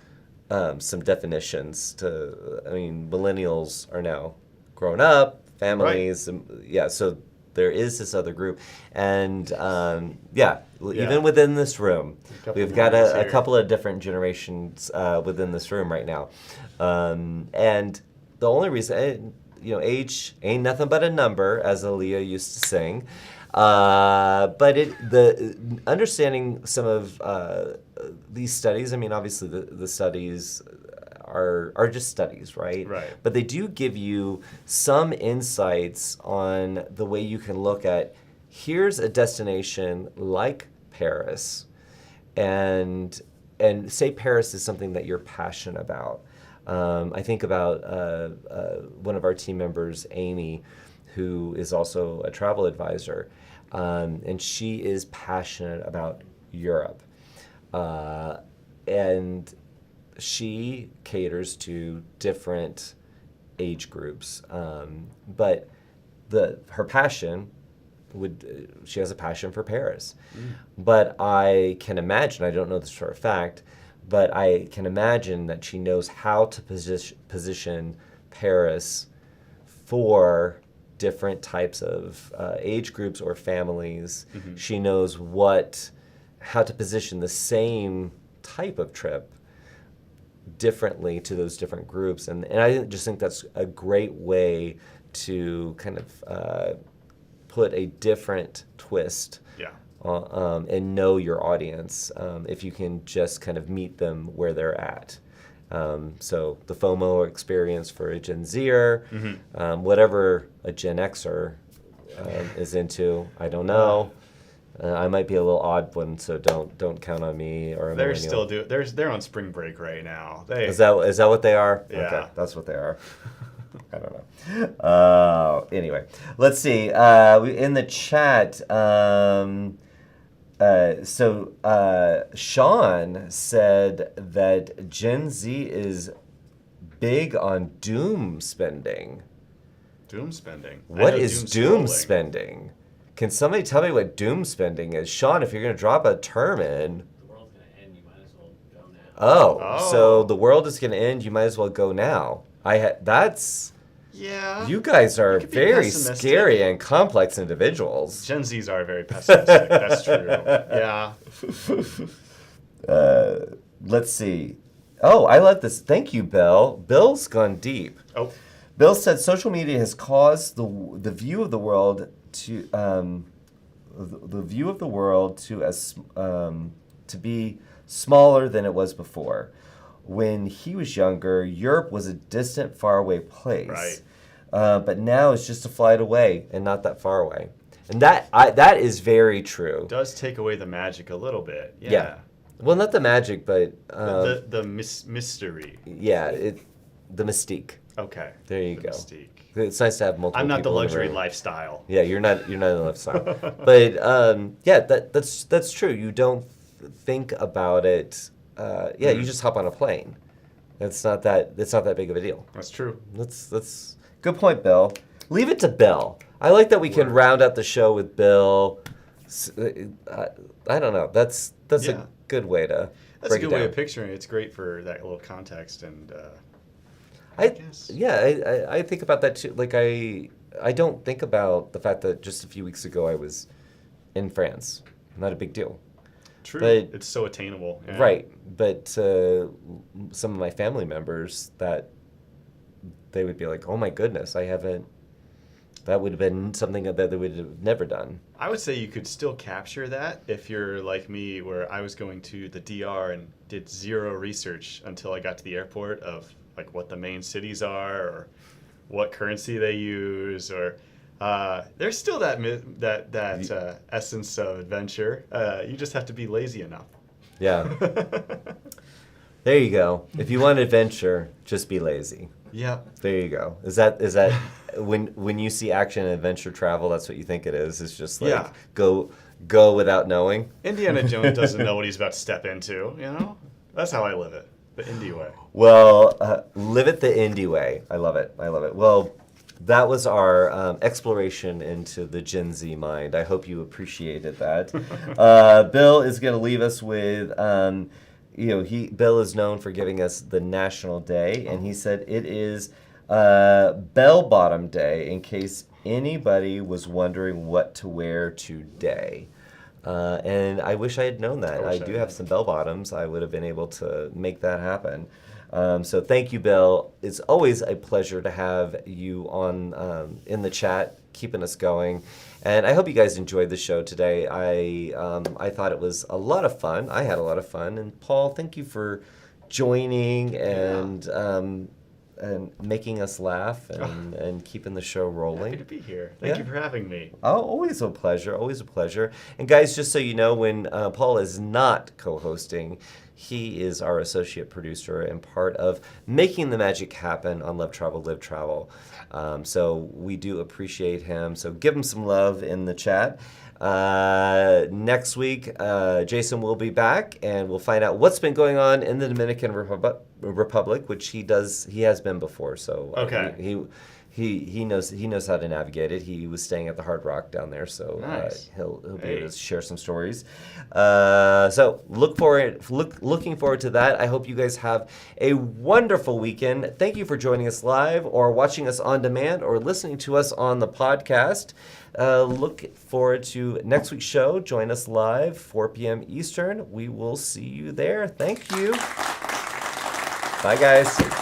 some definitions to. I mean, millennials are now grown up, families, right. So there is this other group, and even within this room, we've got a couple of different generations within this room right now, and the only reason, age ain't nothing but a number, as Aaliyah used to sing. But the understanding some of these studies. I mean, obviously the studies are just studies, right? Right. But they do give you some insights on the way you can look at. here's a destination like Paris, and say Paris is something that you're passionate about. I think about one of our team members, Amy, who is also a travel advisor, and she is passionate about Europe. And she caters to different age groups, but her passion she has a passion for Paris. But I can imagine, I don't know this for a fact, but I can imagine that she knows how to position Paris for different types of age groups or families. She knows how to position the same type of trip differently to those different groups. And I just think that's a great way to kind of put a different twist and know your audience if you can just kind of meet them where they're at. So the FOMO experience for a Gen Zer, whatever a Gen Xer is into, I don't know. I might be a little odd one, so don't count on me. Or a They're millennial. still they're on spring break right now. Is that what they are? Yeah. Okay, that's what they are. I don't know. Anyway, let's see. In the chat, Sean said that Gen Z is big on doom spending. Doom spending. What is doom spending? Can somebody tell me what doom spending is? Sean, if you're going to drop a term in. The world's going to end, you might as well go now. Oh, so the world is going to end, you might as well go now. That's... Yeah. You guys are could be very pessimistic. scary and complex individuals. Gen Zs are very pessimistic. That's true. Yeah. Let's see. Oh, I love this. Thank you, Bill. Bill's gone deep. Oh. Bill said social media has caused the view of the world to to be smaller than it was before. When he was younger, Europe was a distant, faraway place. Right. But now it's just a flight away and not that far away. And that is very true. It does take away the magic a little bit. Yeah. Yeah. Well, not the magic, but The mystery. yeah, the mystique. Okay. There you The go. Mystique. It's nice to have multiple. I'm not the people in luxury room. lifestyle. Yeah, you're not in the lifestyle. But yeah, that's true. You don't think about it. You just hop on a plane. It's not that big of a deal. That's true. That's good point, Bill. Leave it to Bill. I like that we can round out the show with Bill. I don't know. That's Yeah. a good way to. That's break a it good way down. of picturing it. It's great for that little context and. I guess. I think about that too. Like I don't think about the fact that just a few weeks ago I was in France. Not a big deal. True. But- It's so attainable. Yeah. Right. But some of my family members that they would be like, "Oh my goodness, I haven't." That would have been something that they would have never done. I would say you could still capture that if you're like me, where I was going to the DR and did zero research until I got to the airport of like what the main cities are or what currency they use, or there's still that essence of adventure. You just have to be lazy enough. Yeah. There you go. If you want adventure, just be lazy. Yeah. There you go. Is that when you see action and adventure travel, that's what you think it is? It's just like Yeah. go without knowing. Indiana Jones doesn't know what he's about to step into. You know, that's how I live it, the indie way. Well, live it the indie way. I love it. Well, that was our exploration into the Gen Z mind. I hope you appreciated that. Bill is going to leave us with, Bill is known for giving us the National Day, and he said it is Bell Bottom Day, in case anybody was wondering what to wear today. And I wish I had known that. I do have some bell bottoms. I would have been able to make that happen. So thank you, Bill. It's always a pleasure to have you on in the chat, keeping us going. And I hope you guys enjoyed the show today. I thought it was a lot of fun. I had a lot of fun. And Paul, thank you for joining. And and making us laugh and keeping the show rolling. Happy to be here. Thank Yeah. you for having me. Oh, always a pleasure. Always a pleasure. And guys, just so you know, when Paul is not co-hosting, he is our associate producer and part of making the magic happen on Love Travel, Live Travel. So we do appreciate him. So give him some love in the chat. Next week, Jason will be back, and we'll find out what's been going on in the Dominican Republic, which he has been before. So Okay. he knows how to navigate it. He was staying at the Hard Rock down there, so Nice. he'll be able to share some stories. So looking forward to that. I hope you guys have a wonderful weekend. Thank you for joining us live, or watching us on demand, or listening to us on the podcast. Look forward to next week's show. Join us live, 4 p.m. Eastern. We will see you there. Thank you. Bye, guys.